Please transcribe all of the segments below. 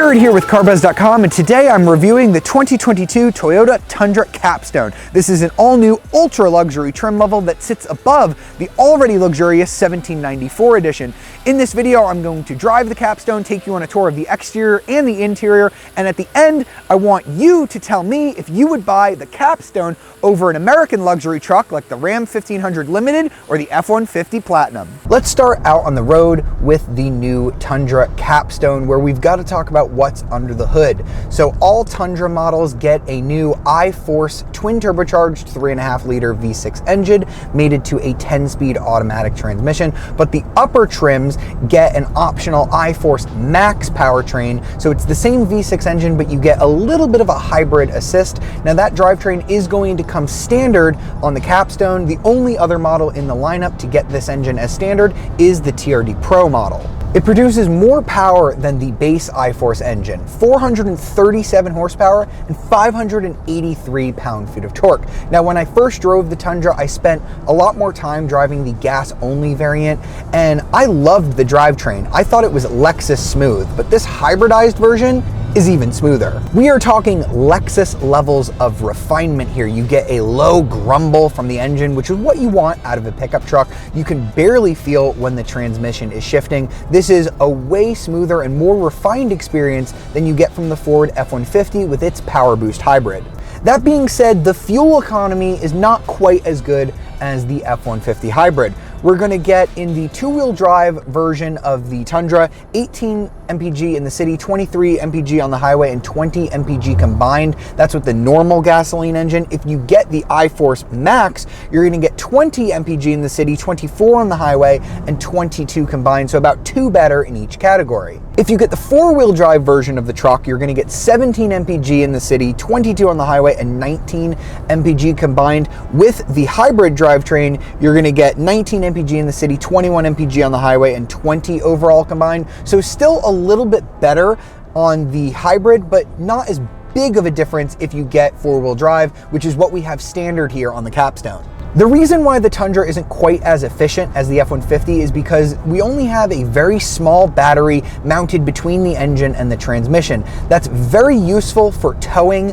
Jared here with CarBuzz.com, and today I'm reviewing the 2022 Toyota Tundra Capstone. This is an all-new ultra-luxury trim level that sits above the already luxurious 1794 edition. In this video, I'm going to drive the Capstone, take you on a tour of the exterior and the interior, and at the end, I want you to tell me if you would buy the Capstone over an American luxury truck like the Ram 1500 Limited or the F-150 Platinum. Let's start out on the road with the new Tundra Capstone, where we've got to talk about what's under the hood. So all Tundra models get a new I-Force twin turbocharged 3.5-liter V6 engine mated to a 10-speed automatic transmission, but the upper trims get an optional I-Force Max powertrain. So it's the same V6 engine, but you get a little bit of a hybrid assist. Now that drivetrain is going to come standard on the Capstone. The only other model in the lineup to get this engine as standard is the TRD Pro model. It produces more power than the base I-Force engine, 437 horsepower and 583 pound-feet of torque. Now, when I first drove the Tundra, I spent a lot more time driving the gas-only variant, and I loved the drivetrain. I thought it was Lexus smooth, but this hybridized version is even smoother. We are talking Lexus levels of refinement here. You get a low grumble from the engine, which is what you want out of a pickup truck. You can barely feel when the transmission is shifting. This is a way smoother and more refined experience than you get from the Ford F-150 with its Power Boost hybrid. That being said, the fuel economy is not quite as good as the F-150 hybrid. We're gonna get, in the two-wheel drive version of the Tundra, 18 mpg in the city, 23 mpg on the highway, and 20 mpg combined. That's with the normal gasoline engine. If you get the I-Force Max, you're gonna get 20 mpg in the city, 24 on the highway, and 22 combined, so about 2 better in each category. If you get the four-wheel drive version of the truck, you're gonna get 17 mpg in the city, 22 on the highway, and 19 mpg combined. With the hybrid drivetrain, you're gonna get 19 mpg in the city, 21 mpg on the highway, and 20 overall combined. So still a little bit better on the hybrid, but not as big of a difference if you get four-wheel drive, which is what we have standard here on the Capstone. The reason why the Tundra isn't quite as efficient as the F-150 is because we only have a very small battery mounted between the engine and the transmission. That's very useful for towing,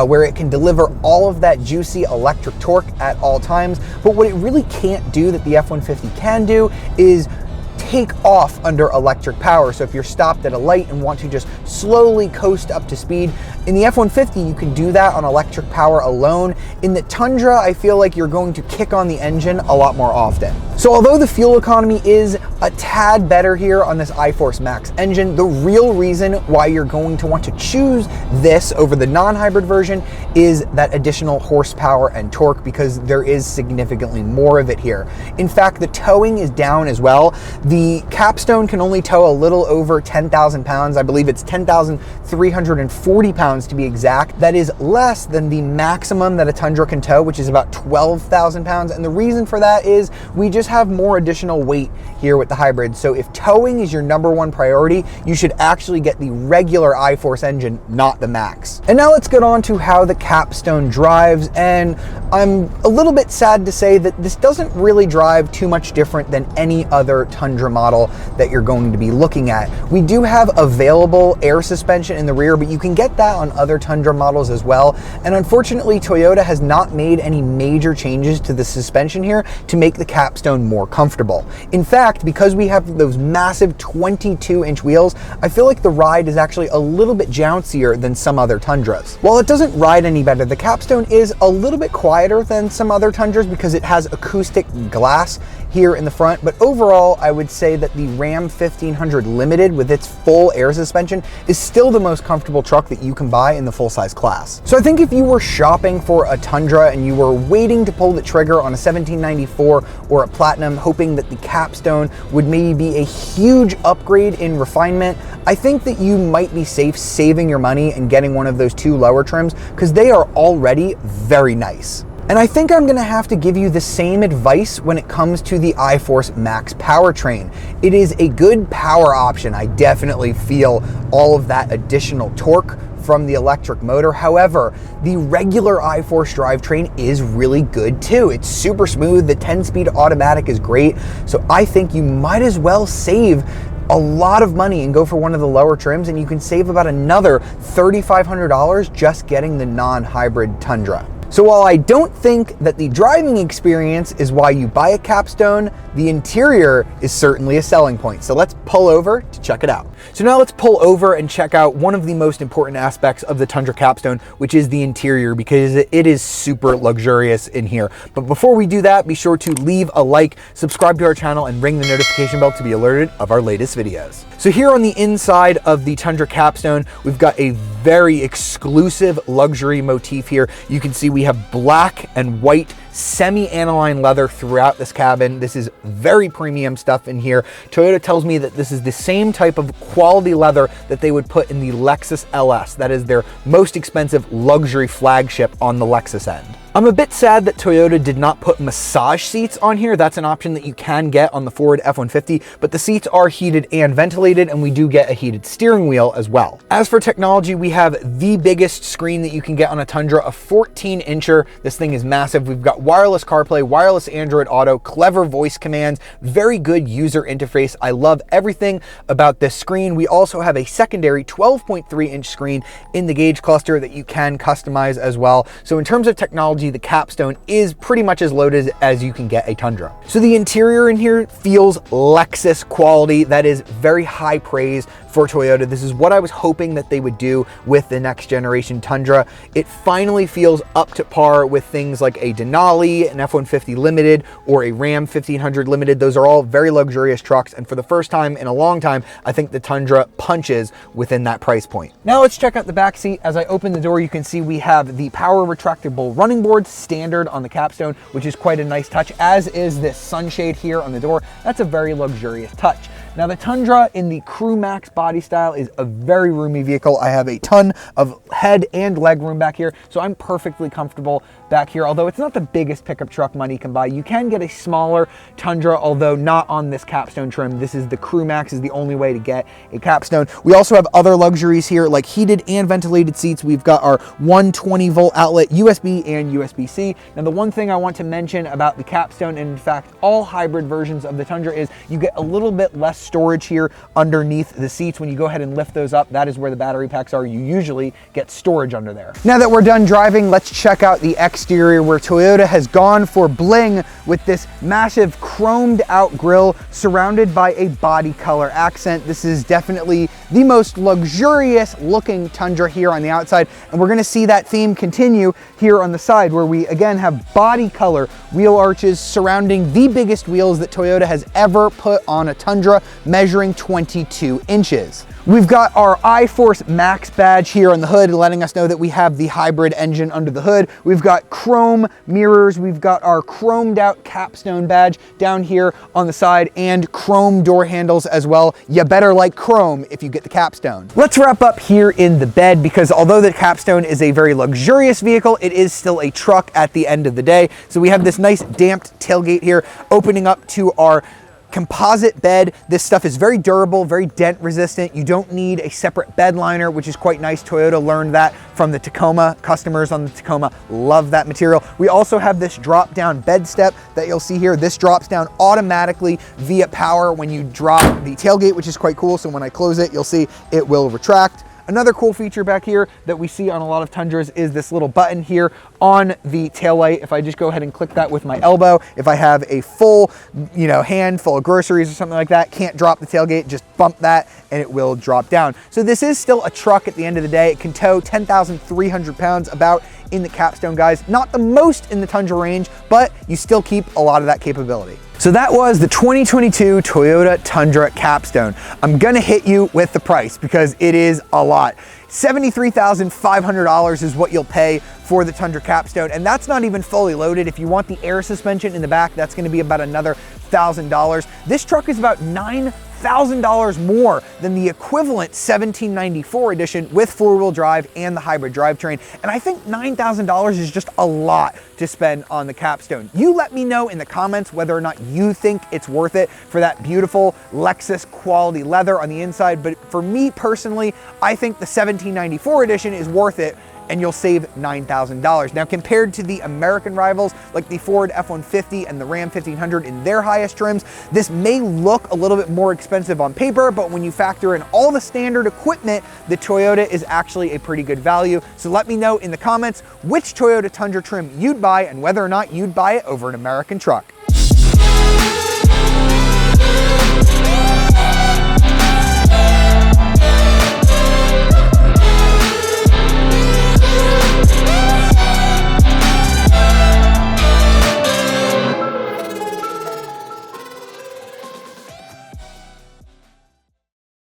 where it can deliver all of that juicy electric torque at all times. But what it really can't do that the F-150 can do is take off under electric power. So if you're stopped at a light and want to just slowly coast up to speed, in the F-150 you can do that on electric power alone. In the Tundra, I feel like you're going to kick on the engine a lot more often. So although the fuel economy is a tad better here on this I-Force Max engine, the real reason why you're going to want to choose this over the non-hybrid version is that additional horsepower and torque, because there is significantly more of it here. In fact, the towing is down as well. The Capstone can only tow a little over 10,000 pounds. I believe it's 10,340 pounds to be exact. That is less than the maximum that a Tundra can tow, which is about 12,000 pounds. And the reason for that is we just have more additional weight here with the hybrid. So if towing is your #1 priority, you should actually get the regular I-Force engine, not the Max. And now let's get on to how the Capstone drives. And I'm a little bit sad to say that this doesn't really drive too much different than any other Tundra model that you're going to be looking at. We do have available air suspension in the rear, but you can get that on other Tundra models as well. And unfortunately, Toyota has not made any major changes to the suspension here to make the Capstone more comfortable. In fact, because we have those massive 22-inch wheels, I feel like the ride is actually a little bit jouncier than some other Tundras. While it doesn't ride any better, the Capstone is a little bit quieter than some other Tundras because it has acoustic glass here in the front, but overall I would say that the Ram 1500 Limited with its full air suspension is still the most comfortable truck that you can buy in the full-size class. So I think if you were shopping for a Tundra and you were waiting to pull the trigger on a 1794 or a Platinum, hoping that the Capstone would maybe be a huge upgrade in refinement, I think that you might be safe saving your money and getting one of those two lower trims, because they are already very nice. And I think I'm gonna have to give you the same advice when it comes to the I-Force Max powertrain. It is a good power option. I definitely feel all of that additional torque from the electric motor. However, the regular I-Force drivetrain is really good too. It's super smooth. The 10-speed automatic is great. So I think you might as well save a lot of money and go for one of the lower trims, and you can save about another $3,500 just getting the non-hybrid Tundra. So while I don't think that the driving experience is why you buy a Capstone, the interior is certainly a selling point. So let's pull over to check it out. So now let's pull over and check out one of the most important aspects of the Tundra Capstone, which is the interior, because it is super luxurious in here. But before we do that, be sure to leave a like, subscribe to our channel, and ring the notification bell to be alerted of our latest videos. So here on the inside of the Tundra Capstone, we've got a very exclusive luxury motif here. You can see we have black and white semi-aniline leather throughout this cabin. This is very premium stuff in here. Toyota tells me that this is the same type of quality leather that they would put in the Lexus LS. That is their most expensive luxury flagship on the Lexus end. I'm a bit sad that Toyota did not put massage seats on here. That's an option that you can get on the Ford F-150, but the seats are heated and ventilated, and we do get a heated steering wheel as well. As for technology, we have the biggest screen that you can get on a Tundra, a 14-incher. This thing is massive. We've got wireless CarPlay, wireless Android Auto, clever voice commands, very good user interface. I love everything about this screen. We also have a secondary 12.3-inch screen in the gauge cluster that you can customize as well. So in terms of technology, the Capstone is pretty much as loaded as you can get a Tundra. So the interior in here feels Lexus quality. That is very high praise for Toyota. This is what I was hoping that they would do with the next generation Tundra. It finally feels up to par with things like a Denali, an F-150 Limited, or a Ram 1500 Limited. Those are all very luxurious trucks, and for the first time in a long time, I think the Tundra punches within that price point. Now let's check out the back seat. As I open the door, you can see we have the power retractable running board standard on the Capstone, which is quite a nice touch, as is this sunshade here on the door. That's a very luxurious touch. Now the Tundra in the Crew Max body style is a very roomy vehicle. I have a ton of head and leg room back here, so I'm perfectly comfortable back here. Although it's not the biggest pickup truck money can buy, you can get a smaller Tundra, although not on this Capstone trim. This is the Crew Max, is the only way to get a Capstone. We also have other luxuries here, like heated and ventilated seats. We've got our 120 volt outlet, USB and USB-C. Now the one thing I want to mention about the Capstone, and in fact all hybrid versions of the Tundra, is you get a little bit less storage here underneath the seats. When you go ahead and lift those up, that is where the battery packs are. You usually get storage under there. Now that we're done driving, let's check out the exterior, where Toyota has gone for bling with this massive chromed out grille surrounded by a body color accent. This is definitely the most luxurious looking Tundra here on the outside, and we're going to see that theme continue here on the side, where we again have body color wheel arches surrounding the biggest wheels that Toyota has ever put on a Tundra, measuring 22 inches. We've got our iForce Max badge here on the hood, letting us know that we have the hybrid engine under the hood. We've got chrome mirrors. We've got our chromed out Capstone badge down here on the side, and chrome door handles as well. You better like chrome if you get the Capstone. Let's wrap up here in the bed, because although the Capstone is a very luxurious vehicle, it is still a truck at the end of the day. So we have this nice damped tailgate here opening up to our composite bed. This stuff is very durable, very dent resistant. You don't need a separate bed liner, which is quite nice. Toyota learned that from the Tacoma. Customers on the Tacoma love that material. We also have this drop down bed step that you'll see here. This drops down automatically via power when you drop the tailgate, which is quite cool. So when I close it, you'll see it will retract. Another cool feature back here that we see on a lot of Tundras is this little button here on the taillight. If I just go ahead and click that with my elbow, if I have a full, hand full of groceries or something like that, can't drop the tailgate, just bump that and it will drop down. So this is still a truck at the end of the day. It can tow 10,300 pounds about in the Capstone, guys. Not the most in the Tundra range, but you still keep a lot of that capability. So that was the 2022 Toyota Tundra Capstone. I'm gonna hit you with the price because it is a lot. $73,500 is what you'll pay for the Tundra Capstone, and that's not even fully loaded. If you want the air suspension in the back, that's gonna be about another $1,000. This truck is about $9,000 more than the equivalent 1794 edition with four-wheel drive and the hybrid drivetrain. And I think $9,000 is just a lot to spend on the Capstone. You let me know in the comments whether or not you think it's worth it for that beautiful Lexus quality leather on the inside. But for me personally, I think the 1794 edition is worth it and you'll save $9,000. Now, compared to the American rivals like the Ford F-150 and the Ram 1500 in their highest trims, this may look a little bit more expensive on paper, but when you factor in all the standard equipment, the Toyota is actually a pretty good value. So let me know in the comments which Toyota Tundra trim you'd buy and whether or not you'd buy it over an American truck.